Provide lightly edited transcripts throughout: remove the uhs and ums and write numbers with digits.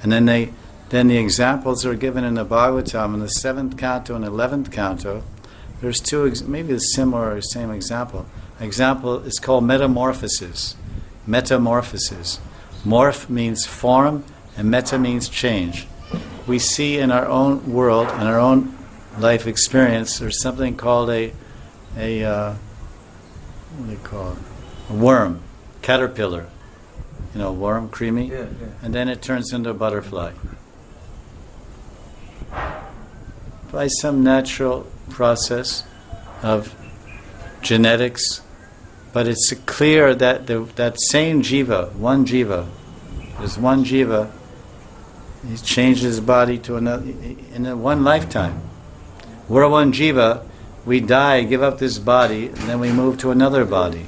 And then the examples are given in the Bhagavatam in the 7th canto and 11th canto. There's two, maybe a similar or same example. Example is called metamorphosis. Metamorphosis. Morph means form, and meta means change. We see in our own world, in our own life experience, there's something called a what do you call it? A worm, caterpillar. You know, worm, creamy, Yeah. and then it turns into a butterfly. By some natural process of genetics, but it's clear that that same jiva, one jiva, there's one jiva, he changes his body to another in one lifetime. We're one jiva, we die, give up this body, and then we move to another body.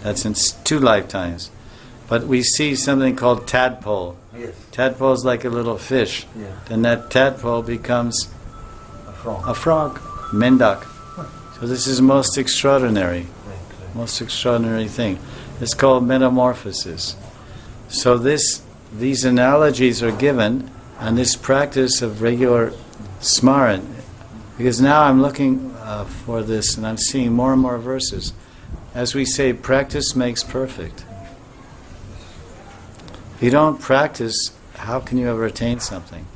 That's in 2 lifetimes. But we see something called tadpole. Yes. Tadpole is like a little fish. Yeah. Then that tadpole becomes A frog. a frog, mendak. So this is most extraordinary, Right. most extraordinary thing. It's called metamorphosis. So these analogies are given on this practice of regular smaran. Because now I'm looking for this and I'm seeing more and more verses. As we say, practice makes perfect. If you don't practice, how can you ever attain something?